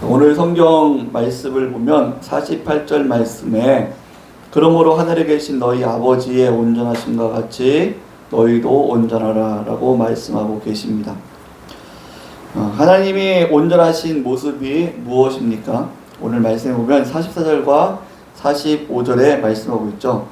오늘 성경 말씀을 보면 48절 말씀에 그러므로 하늘에 계신 너희 아버지의 온전하심과 같이 너희도 온전하라 라고 말씀하고 계십니다. 하나님이 온전하신 모습이 무엇입니까? 오늘 말씀에 보면 44절과 45절에 말씀하고 있죠.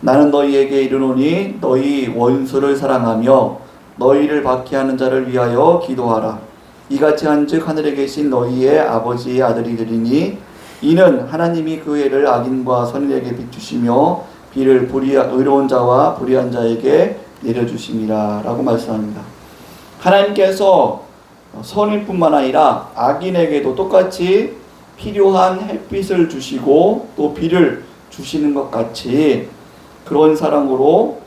나는 너희에게 이르노니 너희 원수를 사랑하며 너희를 박해하는 자를 위하여 기도하라. 이같이 한즉 하늘에 계신 너희의 아버지의 아들이 되리니 이는 하나님이 그 해를 악인과 선인에게 비추시며 비를 의로운 자와 불의한 자에게 내려주심이라 라고 말씀합니다. 하나님께서 선인뿐만 아니라 악인에게도 똑같이 필요한 햇빛을 주시고 또 비를 주시는 것 같이 그런 사랑으로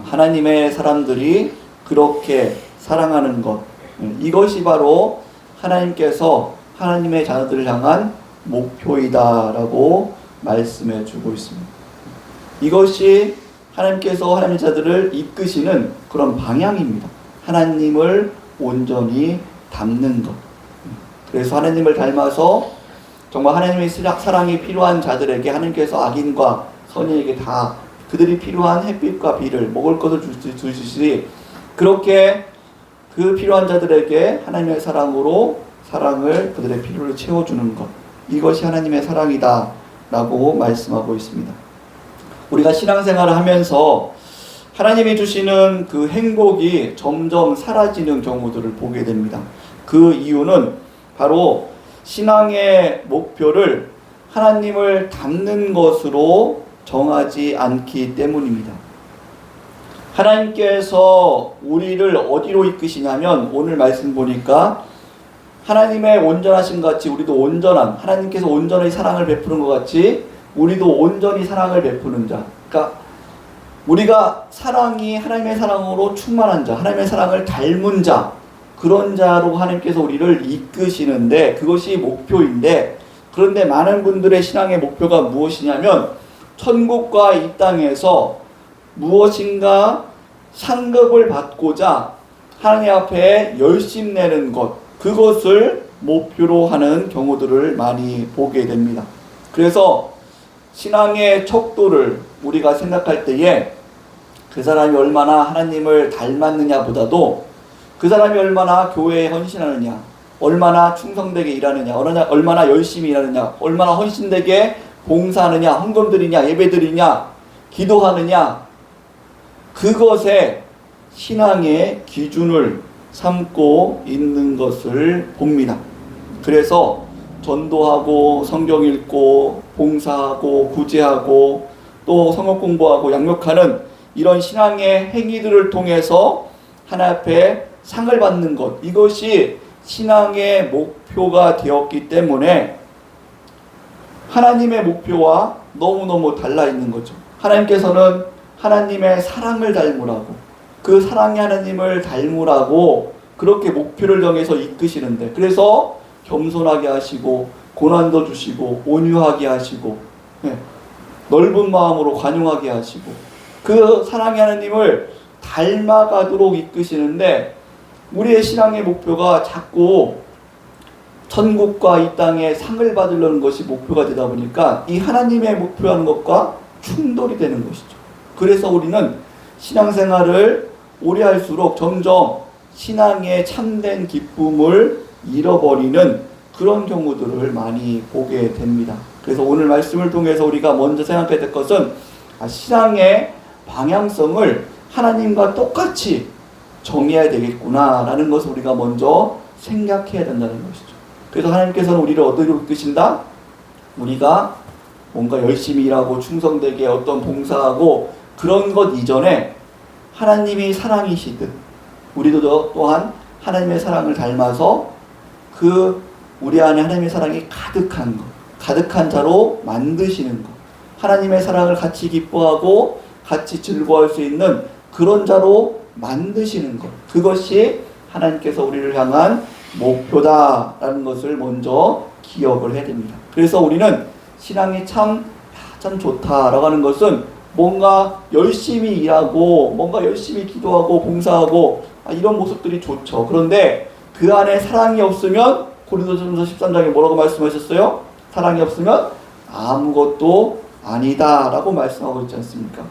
하나님의 사람들이 그렇게 사랑하는 것, 이것이 바로 하나님께서 하나님의 자녀들을 향한 목표이다 라고 말씀해 주고 있습니다. 이것이 하나님께서 하나님의 자들을 이끄시는 그런 방향입니다. 하나님을 온전히 닮는 것. 그래서 하나님을 닮아서 정말 하나님의 사랑이 필요한 자들에게 하나님께서 악인과 선인에게 다 그들이 필요한 햇빛과 비를 먹을 것을 주시지 그렇게 그 필요한 자들에게 하나님의 사랑으로 사랑을 그들의 필요를 채워주는 것, 이것이 하나님의 사랑이다 라고 말씀하고 있습니다. 우리가 신앙생활을 하면서 하나님이 주시는 그 행복이 점점 사라지는 경우들을 보게 됩니다. 그 이유는 바로 신앙의 목표를 하나님을 닮는 것으로 정하지 않기 때문입니다. 하나님께서 우리를 어디로 이끄시냐면 오늘 말씀 보니까 하나님의 온전하심 같이 우리도 온전한, 하나님께서 온전히 사랑을 베푸는 것 같이 우리도 온전히 사랑을 베푸는 자, 그러니까 우리가 사랑이 하나님의 사랑으로 충만한 자, 하나님의 사랑을 닮은 자, 그런 자로 하나님께서 우리를 이끄시는데 그것이 목표인데, 그런데 많은 분들의 신앙의 목표가 무엇이냐면 천국과 이 땅에서 무엇인가 상급을 받고자 하나님 앞에 열심 내는 것, 그것을 목표로 하는 경우들을 많이 보게 됩니다. 그래서 신앙의 척도를 우리가 생각할 때에 그 사람이 얼마나 하나님을 닮았느냐 보다도 그 사람이 얼마나 교회에 헌신하느냐, 얼마나 충성되게 일하느냐, 얼마나 열심히 일하느냐, 얼마나 헌신되게 봉사하느냐, 헌금 드리냐, 예배 드리냐, 기도하느냐, 그것에 신앙의 기준을 삼고 있는 것을 봅니다. 그래서 전도하고 성경 읽고 봉사하고 구제하고 또 성경 공부하고 양육하는 이런 신앙의 행위들을 통해서 하나님 앞에 상을 받는 것, 이것이 신앙의 목표가 되었기 때문에 하나님의 목표와 너무너무 달라 있는 거죠. 하나님께서는 하나님의 사랑을 닮으라고, 그 사랑의 하나님을 닮으라고 그렇게 목표를 정해서 이끄시는데, 그래서 겸손하게 하시고 고난도 주시고 온유하게 하시고 넓은 마음으로 관용하게 하시고 그 사랑의 하나님을 닮아가도록 이끄시는데, 우리의 신앙의 목표가 자꾸 천국과 이 땅에 상을 받으려는 것이 목표가 되다 보니까 이 하나님의 목표하는 것과 충돌이 되는 것이죠. 그래서 우리는 신앙생활을 오래 할수록 점점 신앙의 참된 기쁨을 잃어버리는 그런 경우들을 많이 보게 됩니다. 그래서 오늘 말씀을 통해서 우리가 먼저 생각해야 될 것은 신앙의 방향성을 하나님과 똑같이 정해야 되겠구나 라는 것을 우리가 먼저 생각해야 된다는 것이죠. 그래서 하나님께서는 우리를 어디로 이끄신다? 우리가 뭔가 열심히 일하고 충성되게 어떤 봉사하고 그런 것 이전에 하나님이 사랑이시듯 우리도 또한 하나님의 사랑을 닮아서 그 우리 안에 하나님의 사랑이 가득한 것, 가득한 자로 만드시는 것, 하나님의 사랑을 같이 기뻐하고 같이 즐거워할 수 있는 그런 자로 만드시는 것, 그것이 하나님께서 우리를 향한 목표다라는 것을 먼저 기억을 해야 됩니다. 그래서 우리는 신앙이 참 좋다라고 하는 것은 뭔가 열심히 일하고 뭔가 열심히 기도하고 봉사하고 이런 모습들이 좋죠. 그런데 그 안에 사랑이 없으면 고린도전서 13장에 뭐라고 말씀하셨어요? 사랑이 없으면 아무것도 아니다 라고 말씀하고 있지 않습니까?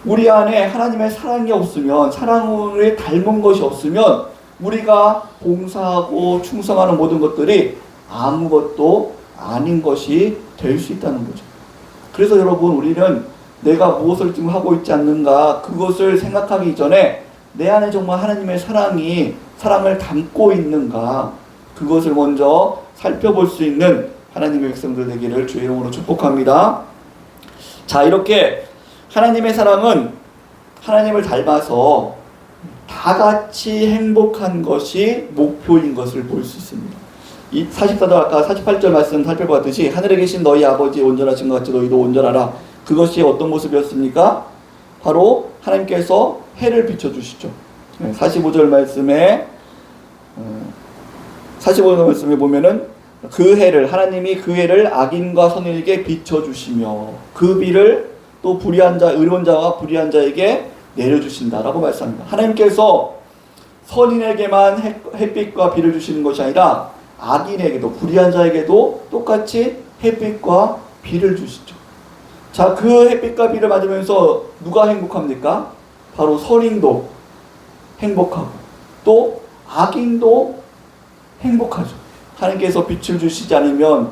우리 안에 하나님의 사랑이 없으면, 사랑을 닮은 것이 없으면 우리가 봉사하고 충성하는 모든 것들이 아무것도 아닌 것이 될 수 있다는 거죠. 그래서 여러분, 우리는 내가 무엇을 지금 하고 있지 않는가, 그것을 생각하기 전에 내 안에 정말 하나님의 사랑을 담고 있는가, 그것을 먼저 살펴볼 수 있는 하나님의 백성들 되기를 주의 이름으로 축복합니다. 자, 이렇게 하나님의 사랑은 하나님을 닮아서 다 같이 행복한 것이 목표인 것을 볼 수 있습니다. 이 44절 아까 48절 말씀 살펴봤듯이 하늘에 계신 너희 아버지 온전하신 것 같이 너희도 온전하라. 그것이 어떤 모습이었습니까? 바로 하나님께서 해를 비춰주시죠. 45절 말씀에 보면은 그 해를, 하나님이 그 해를 악인과 선인에게 비춰주시며 그 비를 또 불의한 자, 의로운 자와 불의한 자에게 내려주신다라고 말씀합니다. 하나님께서 선인에게만 햇빛과 비를 주시는 것이 아니라 악인에게도, 불의한 자에게도 똑같이 햇빛과 비를 주시죠. 자, 그 햇빛과 비를 맞으면서 누가 행복합니까? 바로 선인도 행복하고 또 악인도 행복하죠. 하나님께서 빛을 주시지 않으면,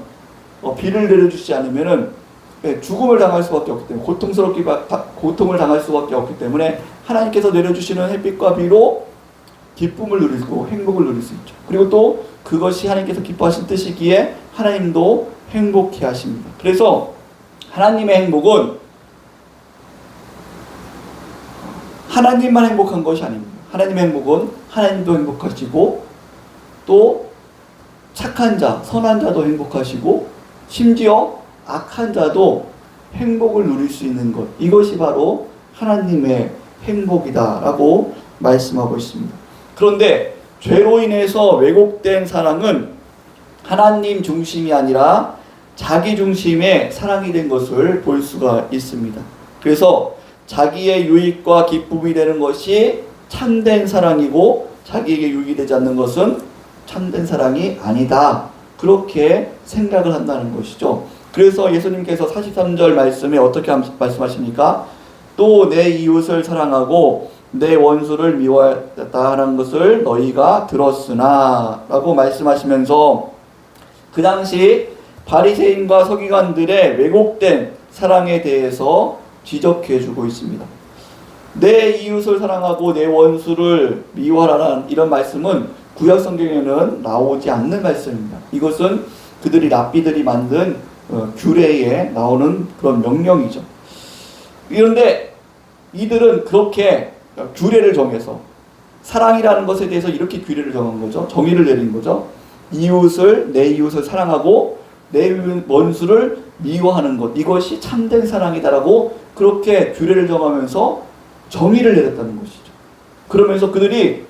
비를 내려주시지 않으면은 죽음을 당할 수밖에 없기 때문에, 고통을 당할 수밖에 없기 때문에 하나님께서 내려주시는 햇빛과 비로 기쁨을 누리고 행복을 누릴 수 있죠. 그리고 또 그것이 하나님께서 기뻐하신 뜻이기에 하나님도 행복해 하십니다. 그래서 하나님의 행복은 하나님만 행복한 것이 아닙니다. 하나님의 행복은 하나님도 행복하시고 또 착한 자, 선한 자도 행복하시고 심지어 악한 자도 행복을 누릴 수 있는 것, 이것이 바로 하나님의 행복이다라고 말씀하고 있습니다. 그런데 죄로 인해서 왜곡된 사랑은 하나님 중심이 아니라 자기 중심의 사랑이 된 것을 볼 수가 있습니다. 그래서 자기의 유익과 기쁨이 되는 것이 참된 사랑이고 자기에게 유익이 되지 않는 것은 참된 사랑이 아니다, 그렇게 생각을 한다는 것이죠. 그래서 예수님께서 43절 말씀에 어떻게 말씀하십니까? 또 내 이웃을 사랑하고 내 원수를 미워하였다는 것을 너희가 들었으나 라고 말씀하시면서 그 당시 바리새인과 서기관들의 왜곡된 사랑에 대해서 지적해 주고 있습니다. 내 이웃을 사랑하고 내 원수를 미워하라는 이런 말씀은 구약 성경에는 나오지 않는 말씀입니다. 이것은 그들이 랍비들이 만든 규례에 나오는 그런 명령이죠. 그런데 이들은 그렇게 규례를 정해서 사랑이라는 것에 대해서 이렇게 규례를 정한 거죠. 정의를 내린 거죠. 내 이웃을 사랑하고 내 원수를 미워하는 것, 이것이 참된 사랑이다라고 그렇게 규례를 정하면서 정의를 내렸다는 것이죠. 그러면서 그들이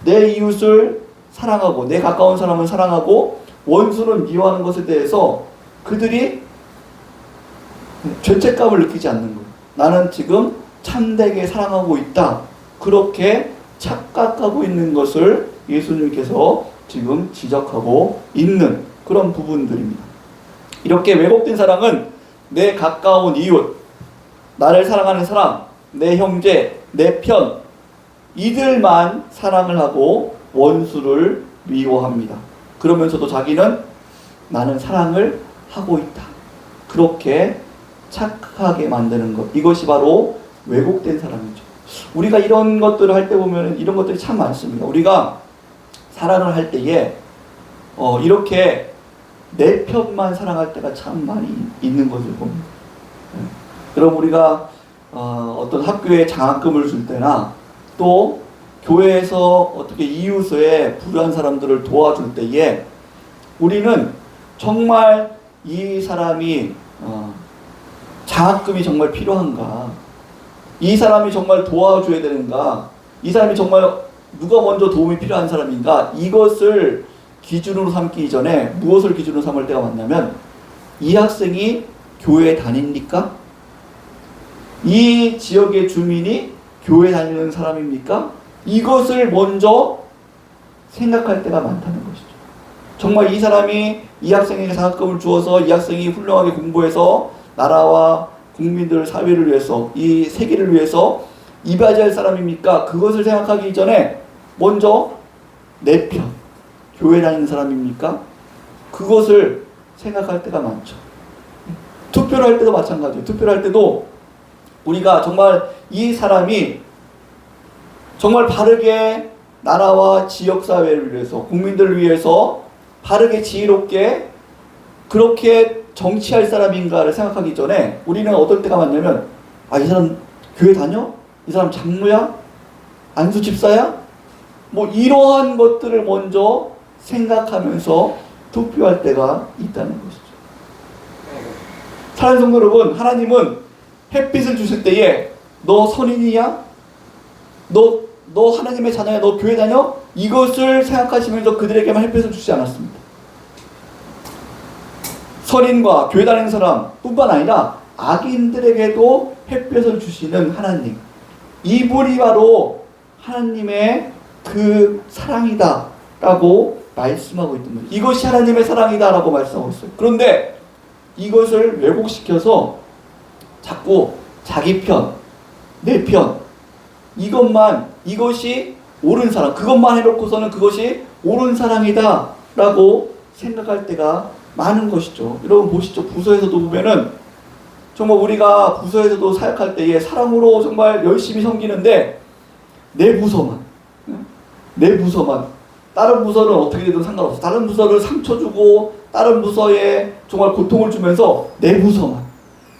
내 이웃을 사랑하고 내 가까운 사람을 사랑하고 원수는 미워하는 것에 대해서 그들이 죄책감을 느끼지 않는 거예요. 나는 지금 참되게 사랑하고 있다, 그렇게 착각하고 있는 것을 예수님께서 지금 지적하고 있는 그런 부분들입니다. 이렇게 왜곡된 사랑은 내 가까운 이웃, 나를 사랑하는 사람, 내 형제, 내 편, 이들만 사랑을 하고 원수를 미워합니다. 그러면서도 자기는 나는 사랑을 하고 있다, 그렇게 착하게 만드는 것, 이것이 바로 왜곡된 사랑이죠. 우리가 이런 것들을 할 때 보면 이런 것들이 참 많습니다. 우리가 사랑을 할 때에 이렇게 내 편만 사랑할 때가 참 많이 있는 것을 봅니다. 여러분, 우리가 어떤 학교에 장학금을 줄 때나 또 교회에서 어떻게 이웃의 불우한 사람들을 도와줄 때에 우리는 정말 이 사람이 장학금이 정말 필요한가, 이 사람이 정말 도와줘야 되는가, 이 사람이 정말 누가 먼저 도움이 필요한 사람인가, 이것을 기준으로 삼기 전에 무엇을 기준으로 삼을 때가 많냐면, 이 학생이 교회에 다닙니까? 이 지역의 주민이 교회 다니는 사람입니까? 이것을 먼저 생각할 때가 많다는 것이죠. 정말 이 사람이 이 학생에게 장학금을 주어서 이 학생이 훌륭하게 공부해서 나라와 국민들, 사회를 위해서, 이 세계를 위해서 이바지할 사람입니까? 그것을 생각하기 전에 먼저 내 편, 교회 다니는 사람입니까? 그것을 생각할 때가 많죠. 투표를 할 때도 마찬가지예요. 투표를 할 때도 우리가 정말 이 사람이 정말 바르게 나라와 지역사회를 위해서, 국민들을 위해서 바르게 지혜롭게 그렇게 정치할 사람인가를 생각하기 전에 우리는 어떨 때가 많냐면, 아, 이 사람 교회 다녀? 이 사람 장로야? 안수 집사야? 뭐 이러한 것들을 먼저 생각하면서 투표할 때가 있다는 것이죠. 사랑하는 성도 여러분, 하나님은 햇빛을 주실 때에 너 선인이야? 너 하나님의 자녀야? 너 교회 다녀? 이것을 생각하시면서 그들에게만 햇빛을 주지 않았습니다. 선인과 교회 다니는 사람 뿐만 아니라 악인들에게도 햇빛을 주시는 하나님, 이분이 바로 하나님의 그 사랑이다 라고 말씀하고 있던 거예요. 이것이 하나님의 사랑이다 라고 말씀하고 있어요. 그런데 이것을 왜곡시켜서 자꾸 자기 편, 내 편, 이것이 옳은 사랑, 그것만 해놓고서는 그것이 옳은 사랑이다 라고 생각할 때가 많은 것이죠. 여러분 보시죠. 부서에서도 보면은 정말 우리가 부서에서도 사역할 때에 사랑으로 정말 열심히 섬기는데 내 부서만 다른 부서는 어떻게 되든 상관없어. 다른 부서를 상처 주고 다른 부서에 정말 고통을 주면서 내 부서만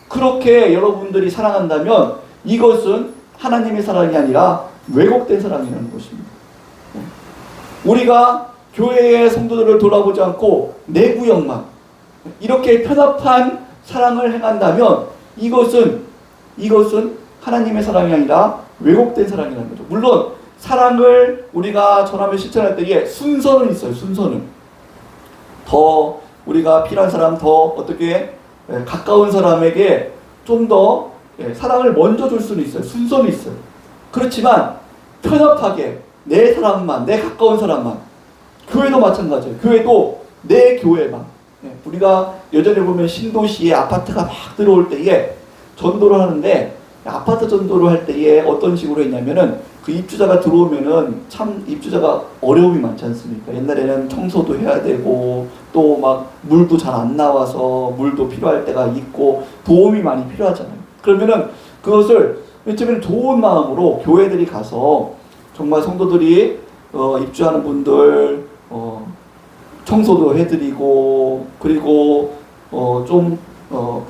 그렇게 여러분들이 사랑한다면 이것은 하나님의 사랑이 아니라 왜곡된 사랑이라는 것입니다. 우리가 교회의 성도들을 돌아보지 않고 내 구역만 이렇게 편협한 사랑을 행한다면 이것은 하나님의 사랑이 아니라 왜곡된 사랑이라는 거죠. 물론 사랑을 우리가 전하며 실천할 때에 순서는 있어요. 순서는 더 우리가 필요한 사람, 더 어떻게 가까운 사람에게 좀 더 사랑을 먼저 줄 수는 있어요. 순서는 있어요. 그렇지만 편협하게 내 사람만, 내 가까운 사람만, 교회도 마찬가지예요. 교회도 내 교회만. 우리가 예전에 보면 신도시에 아파트가 막 들어올 때에 전도를 하는데 아파트 전도를 할 때에 어떤 식으로 했냐면은 그 입주자가 들어오면은 참 입주자가 어려움이 많지 않습니까? 옛날에는 청소도 해야 되고 또 막 물도 잘 안 나와서 물도 필요할 때가 있고 도움이 많이 필요하잖아요. 그러면은 그것을 맨 처음에는 좋은 마음으로 교회들이 가서 정말 성도들이 입주하는 분들 청소도 해드리고 그리고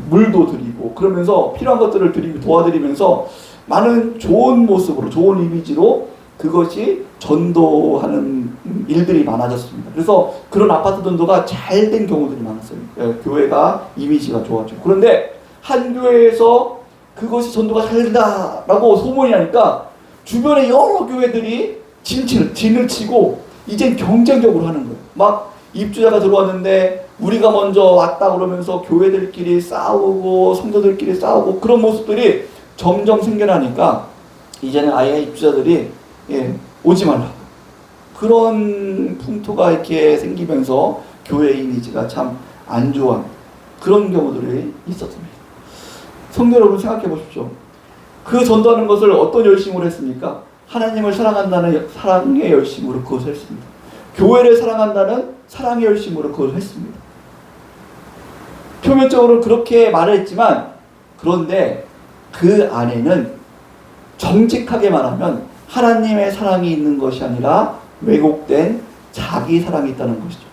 물도 드리고 그러면서 필요한 것들을 도와드리면서 많은 좋은 모습으로 좋은 이미지로 그것이 전도하는 일들이 많아졌습니다. 그래서 그런 아파트 전도가 잘 된 경우들이 많았어요. 교회가 이미지가 좋아지고. 그런데 한 교회에서 그것이 전도가 잘 된다라고 소문이 나니까 주변에 여러 교회들이 진을 치고 이젠 경쟁적으로 하는 거예요. 막 입주자가 들어왔는데 우리가 먼저 왔다 그러면서 교회들끼리 싸우고 성도들끼리 싸우고 그런 모습들이 점점 생겨나니까 이제는 아예 입주자들이 오지 말라고 그런 풍토가 이렇게 생기면서 교회 이미지가 참 안 좋아 그런 경우들이 있었습니다. 성도 여러분 생각해 보십시오. 그 전도하는 것을 어떤 열심으로 했습니까? 하나님을 사랑한다는 사랑의 열심으로 그것을 했습니다. 교회를 사랑한다는 사랑의 열심으로 그걸 했습니다. 표면적으로 그렇게 말을 했지만 그런데 그 안에는 정직하게 말하면 하나님의 사랑이 있는 것이 아니라 왜곡된 자기 사랑이 있다는 것이죠.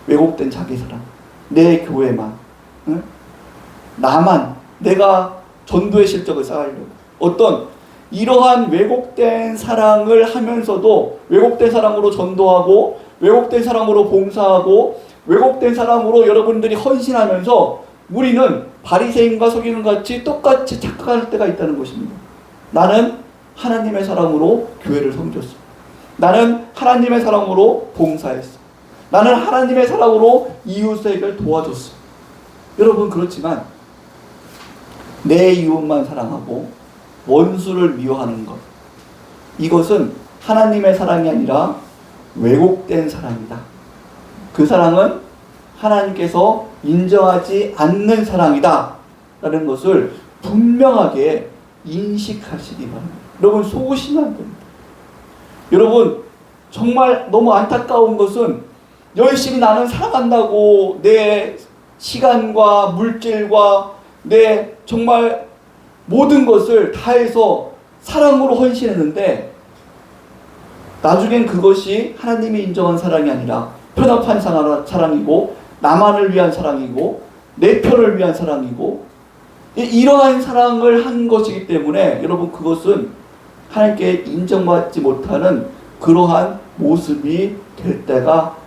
왜곡된 자기 사랑. 내 교회만, 응? 나만, 내가 전도의 실적을 쌓으려고 어떤 이러한 왜곡된 사랑을 하면서도 왜곡된 사랑으로 전도하고 왜곡된 사랑으로 봉사하고 왜곡된 사랑으로 여러분들이 헌신하면서 우리는 바리새인과 서기관 같이 똑같이 착각할 때가 있다는 것입니다. 나는 하나님의 사랑으로 교회를 섬겼어. 나는 하나님의 사랑으로 봉사했어. 나는 하나님의 사랑으로 이웃에게 도와줬어. 여러분 그렇지만 내 이웃만 사랑하고 원수를 미워하는 것 이것은 하나님의 사랑이 아니라 왜곡된 사랑이다. 그 사랑은 하나님께서 인정하지 않는 사랑이다 라는 것을 분명하게 인식하시기 바랍니다. 여러분, 속으시면 안 됩니다. 여러분, 정말 너무 안타까운 것은 열심히 나는 사랑한다고 내 시간과 물질과 내 정말 모든 것을 다해서 사랑으로 헌신했는데 나중엔 그것이 하나님이 인정한 사랑이 아니라 편협한 사랑이고 나만을 위한 사랑이고 내 편을 위한 사랑이고 이러한 사랑을 한 것이기 때문에 여러분, 그것은 하나님께 인정받지 못하는 그러한 모습이 될 때가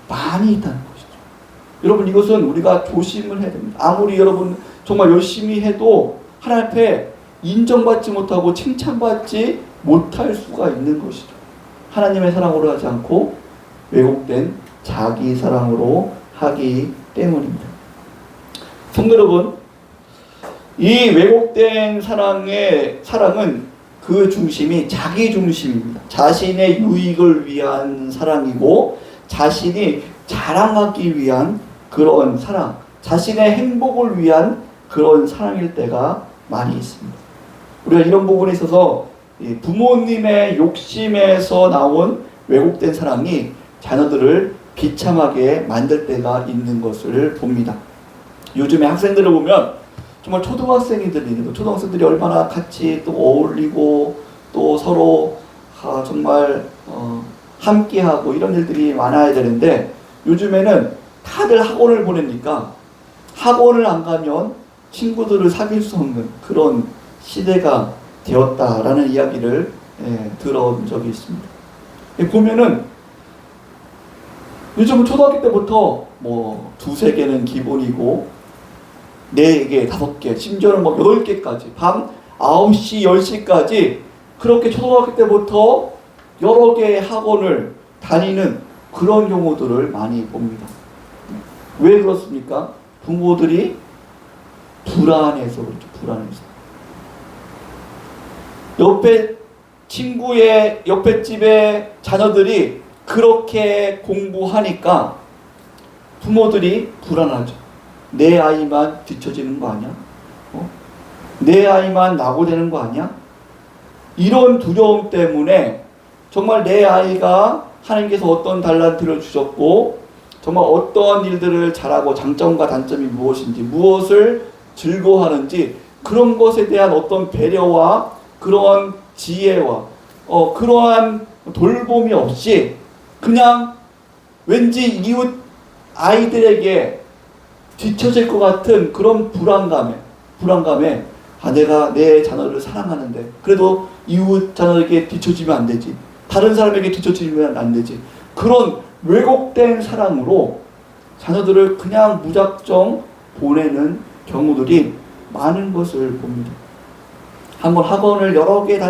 많이 있다는 것이죠. 여러분, 이것은 우리가 조심을 해야 됩니다. 아무리 여러분 정말 열심히 해도 하나님 앞에 인정받지 못하고 칭찬받지 못할 수가 있는 것이죠. 하나님의 사랑으로 하지 않고 왜곡된 자기 사랑으로 하기 때문입니다. 성도 여러분, 이 왜곡된 사랑은 그 중심이 자기 중심입니다. 자신의 유익을 위한 사랑이고 자신이 자랑하기 위한 그런 사랑, 자신의 행복을 위한 그런 사랑일 때가 많이 있습니다. 우리가 이런 부분에 있어서 부모님의 욕심에서 나온 왜곡된 사랑이 자녀들을 비참하게 만들 때가 있는 것을 봅니다. 요즘에 학생들을 보면 정말 초등학생들이 얼마나 같이 또 어울리고 또 서로 정말 함께하고 이런 일들이 많아야 되는데 요즘에는 다들 학원을 보내니까 학원을 안 가면 친구들을 사귈 수 없는 그런 시대가 되었다라는 이야기를 들어본 적이 있습니다. 보면은 요즘은 초등학교 때부터 뭐 2-3개는 기본이고 4개, 5개, 심지어는 뭐 8개까지 밤 9시, 10시까지 그렇게 초등학교 때부터 여러 개의 학원을 다니는 그런 경우들을 많이 봅니다. 왜 그렇습니까? 부모들이 불안해서 그렇죠. 불안해서. 옆에 집의 자녀들이 그렇게 공부하니까 부모들이 불안하죠. 내 아이만 뒤처지는 거 아니야? 내 아이만 낙오되는 거 아니야? 이런 두려움 때문에 정말 내 아이가 하나님께서 어떤 달란트를 주셨고 정말 어떠한 일들을 잘하고 장점과 단점이 무엇인지 무엇을 즐거워하는지 그런 것에 대한 어떤 배려와 그러한 지혜와 그러한 돌봄이 없이 그냥 왠지 이웃 아이들에게 뒤처질 것 같은 그런 불안감에 내가 내 자녀를 사랑하는데 그래도 이웃 자녀에게 뒤처지면 안 되지, 다른 사람에게 뒤처지면 안 되지, 그런 왜곡된 사랑으로 자녀들을 그냥 무작정 보내는 경우들이 많은 것을 봅니다. 한번 학원을 여러 개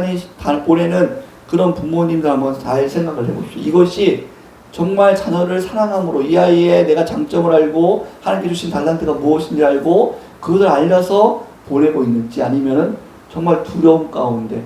보내는 그런 부모님들 한번 잘 생각을 해보십시오. 이것이 정말 자녀를 사랑함으로 이 아이의 내가 장점을 알고 하나님께 주신 달란트가 무엇인지 알고 그것을 알려서 보내고 있는지, 아니면은 정말 두려움 가운데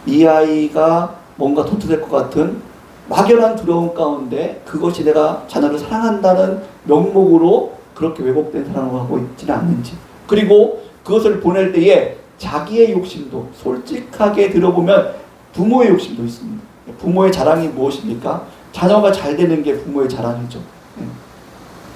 이 아이가 뭔가 도태될 것 같은 막연한 두려움 가운데 그것이 내가 자녀를 사랑한다는 명목으로 그렇게 왜곡된 사랑을 하고 있지는 않는지, 그리고 그것을 보낼 때에 자기의 욕심도 솔직하게 들어보면 부모의 욕심도 있습니다. 부모의 자랑이 무엇입니까? 자녀가 잘 되는 게 부모의 자랑이죠.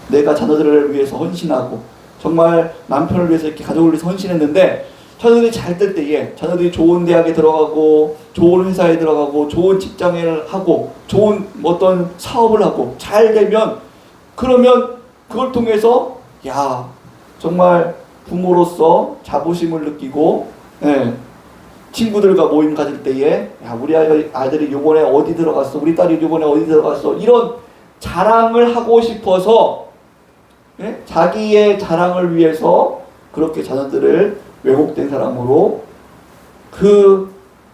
내가 자녀들을 위해서 헌신하고 정말 남편을 위해서 이렇게 가족을 위해서 헌신했는데 자녀들이 잘 될 때에 자녀들이 좋은 대학에 들어가고 좋은 회사에 들어가고 좋은 직장을 하고 좋은 어떤 사업을 하고 잘 되면 그러면 그걸 통해서 정말 부모로서 자부심을 느끼고 친구들과 모임 가질 때에 우리 아이들이 요번에 어디 들어갔어, 우리 딸이 요번에 어디 들어갔어, 이런 자랑을 하고 싶어서 자기의 자랑을 위해서 그렇게 자녀들을 왜곡된 사람으로 그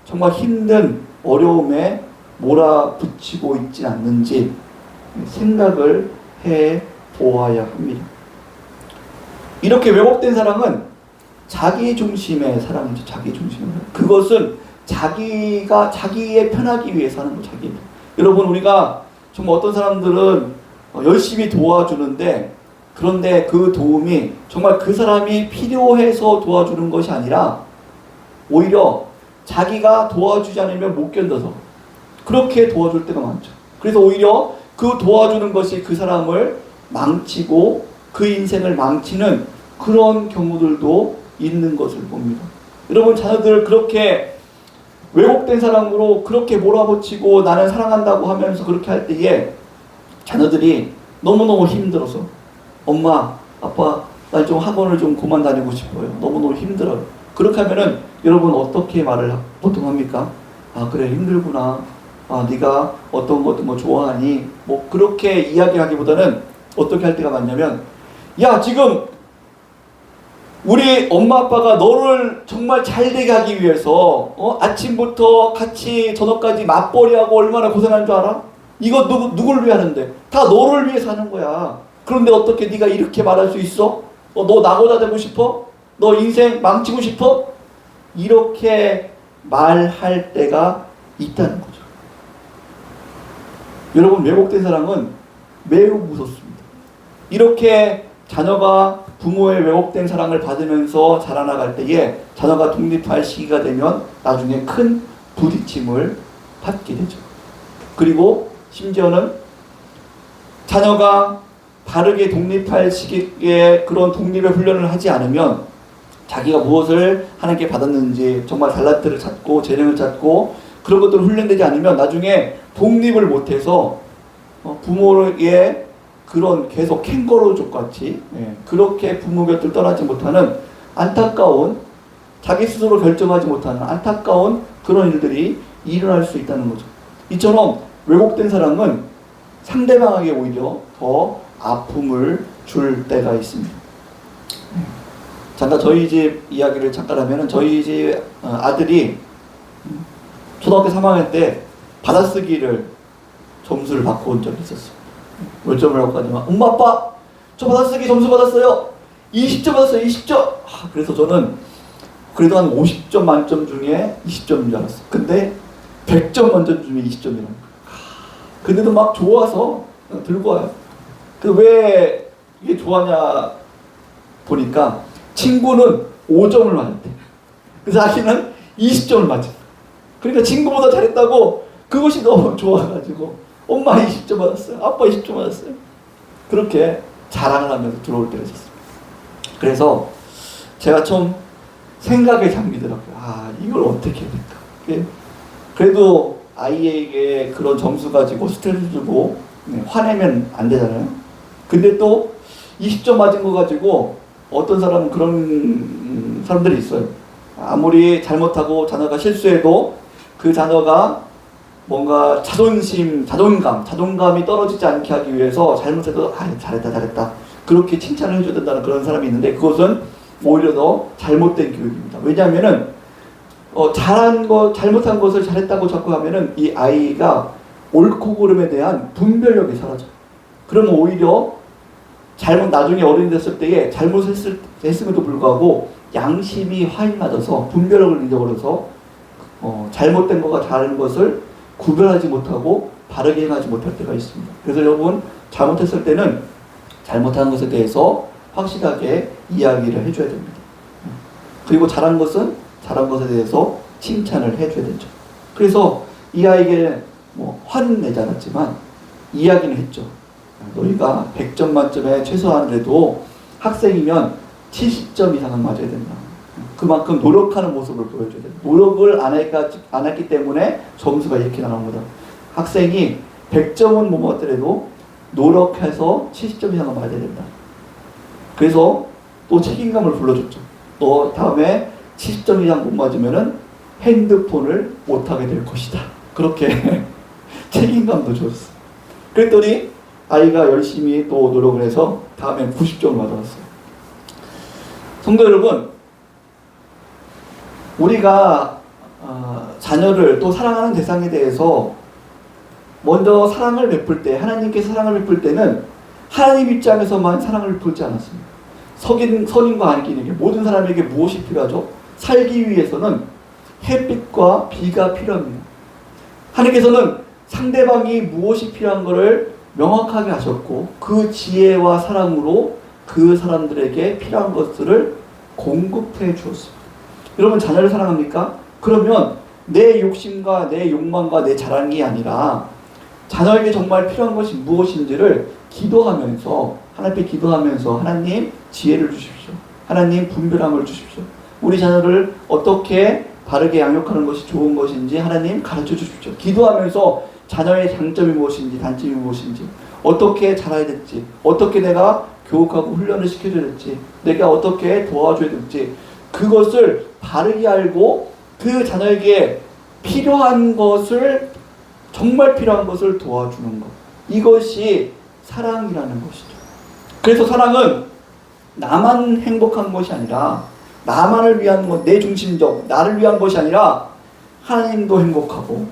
정말 힘든 어려움에 몰아붙이고 있지 않는지 생각을 해 보아야 합니다. 이렇게 왜곡된 사랑은 자기 중심의 사랑이죠. 자기 중심의 사랑. 그것은 자기의 편하기 위해서 하는 거. 여러분, 우리가 정말 어떤 사람들은 열심히 도와주는데, 그런데 그 도움이 정말 그 사람이 필요해서 도와주는 것이 아니라 오히려 자기가 도와주지 않으면 못 견뎌서 그렇게 도와줄 때가 많죠. 그래서 오히려 그 도와주는 것이 그 사람을 망치고 그 인생을 망치는 그런 경우들도 있는 것을 봅니다. 여러분, 자녀들 그렇게 왜곡된 사랑으로 그렇게 몰아붙이고 나는 사랑한다고 하면서 그렇게 할 때에 자녀들이 너무너무 힘들어서 엄마, 아빠, 나 좀 학원을 좀 그만 다니고 싶어요. 너무너무 힘들어요. 그렇게 하면은 여러분 어떻게 말을 보통 합니까? 아, 그래, 힘들구나. 아, 네가 어떤 것도 뭐 좋아하니? 뭐 그렇게 이야기하기보다는 어떻게 할 때가 많냐면, 야, 지금 우리 엄마 아빠가 너를 정말 잘 되게 하기 위해서 아침부터 같이 저녁까지 맞벌이하고 얼마나 고생한 줄 알아? 이거 누구를 위해 하는데? 다 너를 위해서 하는 거야. 그런데 어떻게 네가 이렇게 말할 수 있어? 너 낙오자 되고 싶어? 너 인생 망치고 싶어? 이렇게 말할 때가 있다는 거죠. 여러분, 왜곡된 사랑은 매우 무섭습니다. 이렇게 자녀가 부모의 왜곡된 사랑을 받으면서 자라나갈 때에 자녀가 독립할 시기가 되면 나중에 큰 부딪힘을 받게 되죠. 그리고 심지어는 자녀가 바르게 독립할 시기에 그런 독립의 훈련을 하지 않으면 자기가 무엇을 하나님께 받았는지 정말 달란트를 찾고 재능을 찾고 그런 것들을 훈련되지 않으면 나중에 독립을 못해서 부모의 그런 계속 캥거루족 같이 그렇게 부모 곁을 떠나지 못하는 안타까운, 자기 스스로 결정하지 못하는 안타까운 그런 일들이 일어날 수 있다는 거죠. 이처럼 왜곡된 사랑은 상대방에게 오히려 더 아픔을 줄 때가 있습니다. 잠깐 저희 집 이야기를 잠깐 하면은, 저희 집 아들이 초등학교 3학년 때 받아쓰기를 점수를 받고 온 적이 있었어요. 몇 점을 갖고 가지만, 엄마 아빠 저 받아쓰기 점수 받았어요. 20점 받았어요. 20점. 그래서 저는 그래도 한 50점 만점 중에 20점인 줄 알았어요. 근데 100점 만점 중에 20점이라는 거예요. 근데도 막 좋아서 들고 와요. 왜 이게 좋아하냐 보니까 친구는 5점을 맞았대. 그래서 자기는 20점을 맞았어. 그러니까 친구보다 잘했다고 그것이 너무 좋아가지고 엄마 20점 받았어요. 아빠 20점 받았어요. 그렇게 자랑을 하면서 들어올 때가 있었어요. 그래서 제가 좀 생각에 잠기더라고요. 아, 이걸 어떻게 해야 될까. 그래도 아이에게 그런 점수 가지고 스트레스 주고 화내면 안 되잖아요. 근데 또 20점 맞은 거 가지고 어떤 사람은 그런 사람들이 있어요. 아무리 잘못하고 자녀가 실수해도 그 자녀가 뭔가 자존감이 떨어지지 않게 하기 위해서 잘못해도 잘했다 그렇게 칭찬을 해줘야 된다는 그런 사람이 있는데, 그것은 오히려 더 잘못된 교육입니다. 왜냐하면은 잘못한 것을 잘했다고 자꾸 하면은 이 아이가 옳고 그름에 대한 분별력이 사라져요. 그러면 오히려 나중에 어른이 됐을 때에 잘못했음에도 불구하고 양심이 화인맞아서 분별력을 잃어버려서 잘못된 것과 다른 것을 구별하지 못하고 바르게 행하지 못할 때가 있습니다. 그래서 여러분, 잘못했을 때는 잘못한 것에 대해서 확실하게 이야기를 해줘야 됩니다. 그리고 잘한 것은 잘한 것에 대해서 칭찬을 해줘야 되죠. 그래서 이 아이에게 화는 내지 않았지만 이야기는 했죠. 너희가 100점 만점에 최소한이라도 학생이면 70점 이상은 맞아야 된다. 그만큼 노력하는 모습을 보여줘야 된다. 노력을 안 했기 때문에 점수가 이렇게 나온 거다. 학생이 100점은 못 맞더라도 노력해서 70점 이상은 맞아야 된다. 그래서 또 책임감을 불러줬죠. 너 다음에 70점 이상 못 맞으면은 핸드폰을 못하게 될 것이다. 그렇게 책임감도 줬어. 그랬더니 아이가 열심히 또 노력을 해서 다음에 90점을 맞았어요. 성도 여러분, 우리가 자녀를 또 사랑하는 대상에 대해서 먼저 사랑을 베풀 때, 하나님께서 사랑을 베풀 때는 하나님 입장에서만 사랑을 베풀지 않았습니다. 선인과 안긴에게, 모든 사람에게 무엇이 필요하죠? 살기 위해서는 햇빛과 비가 필요합니다. 하나님께서는 상대방이 무엇이 필요한 것을 명확하게 하셨고 그 지혜와 사랑으로 그 사람들에게 필요한 것들을 공급해 주었습니다. 여러분 자녀를 사랑합니까? 그러면 내 욕심과 내 욕망과 내 자랑이 아니라 자녀에게 정말 필요한 것이 무엇인지를 기도하면서 하나님께 기도하면서 하나님 지혜를 주십시오. 하나님 분별함을 주십시오. 우리 자녀를 어떻게 바르게 양육하는 것이 좋은 것인지 하나님 가르쳐 주십시오. 기도하면서 자녀의 장점이 무엇인지 단점이 무엇인지 어떻게 자라야 될지 어떻게 내가 교육하고 훈련을 시켜줘야 될지 내가 어떻게 도와줘야 될지 그것을 바르게 알고 그 자녀에게 필요한 것을 정말 필요한 것을 도와주는 것 이것이 사랑이라는 것이죠. 그래서 사랑은 나만 행복한 것이 아니라 나만을 위한 것, 내 중심적 나를 위한 것이 아니라 하나님도 행복하고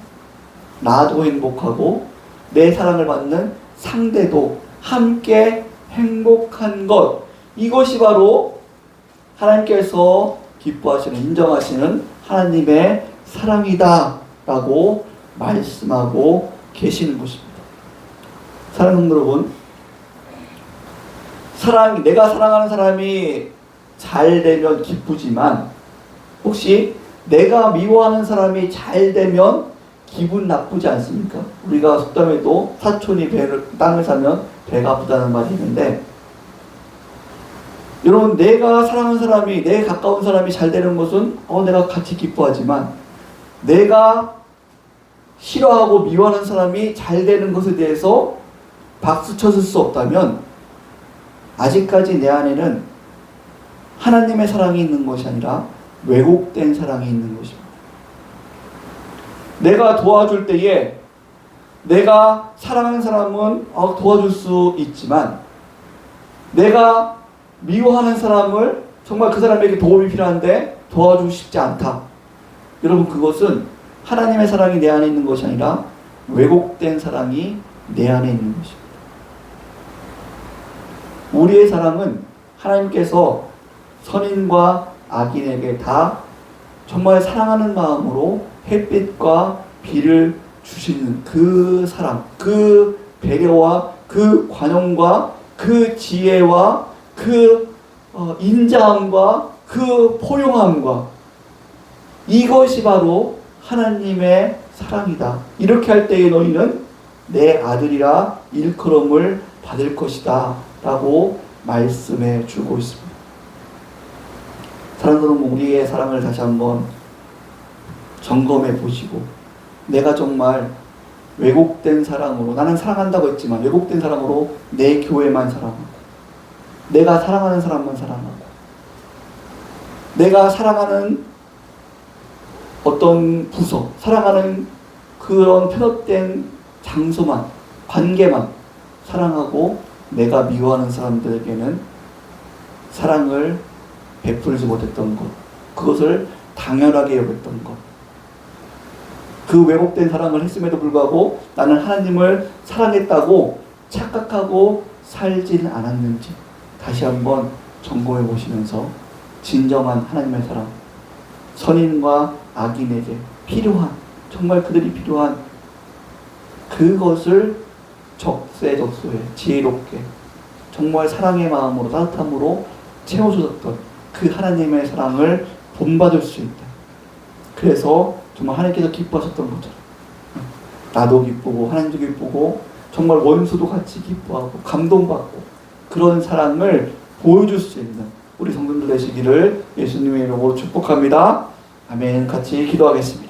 나도 행복하고 내 사랑을 받는 상대도 함께 행복한 것 이것이 바로 하나님께서 기뻐하시는 인정하시는 하나님의 사랑이다 라고 말씀하고 계시는 것입니다. 사랑하는 여러분 내가 사랑하는 사람이 잘 되면 기쁘지만 혹시 내가 미워하는 사람이 잘 되면 기분 나쁘지 않습니까? 우리가 속담에도 사촌이 땅을 사면 배가 아프다는 말이 있는데 여러분 내가 사랑하는 사람이 내 가까운 사람이 잘 되는 것은 내가 같이 기뻐하지만 내가 싫어하고 미워하는 사람이 잘 되는 것에 대해서 박수 쳐줄 수 없다면 아직까지 내 안에는 하나님의 사랑이 있는 것이 아니라 왜곡된 사랑이 있는 것입니다. 내가 도와줄 때에 내가 사랑하는 사람은 도와줄 수 있지만 내가 미워하는 사람을 정말 그 사람에게 도움이 필요한데 도와주고 싶지 않다. 여러분 그것은 하나님의 사랑이 내 안에 있는 것이 아니라 왜곡된 사랑이 내 안에 있는 것입니다. 우리의 사랑은 하나님께서 선인과 악인에게 다 정말 사랑하는 마음으로 햇빛과 비를 주시는 그 사랑, 그 배려와 그 관용과 그 지혜와 그 인자함과 그 포용함과 이것이 바로 하나님의 사랑이다. 이렇게 할 때에 너희는 내 아들이라 일컬음을 받을 것이다 라고 말씀해 주고 있습니다. 사랑하는 여러분 우리의 사랑을 다시 한번 점검해 보시고 내가 정말 왜곡된 사랑으로 나는 사랑한다고 했지만 왜곡된 사랑으로 내 교회만 사랑하고 내가 사랑하는 사람만 사랑하고 내가 사랑하는 어떤 부서 사랑하는 그런 편협된 장소만 관계만 사랑하고 내가 미워하는 사람들에게는 사랑을 베풀지 못했던 것 그것을 당연하게 여겼던 것 그 왜곡된 사랑을 했음에도 불구하고 나는 하나님을 사랑했다고 착각하고 살지는 않았는지 다시 한번 점검해 보시면서 진정한 하나님의 사랑 선인과 악인에게 필요한 정말 그들이 필요한 그것을 적세적소에 지혜롭게 정말 사랑의 마음으로 따뜻함으로 채워주셨던 그 하나님의 사랑을 본받을 수 있다. 그래서 정말 하나님께서 기뻐하셨던 것처럼 나도 기쁘고 하나님도 기쁘고 정말 원수도 같이 기뻐하고 감동받고 그런 사랑을 보여줄 수 있는 우리 성도들 되시기를 예수님의 이름으로 축복합니다. 아멘. 같이 기도하겠습니다.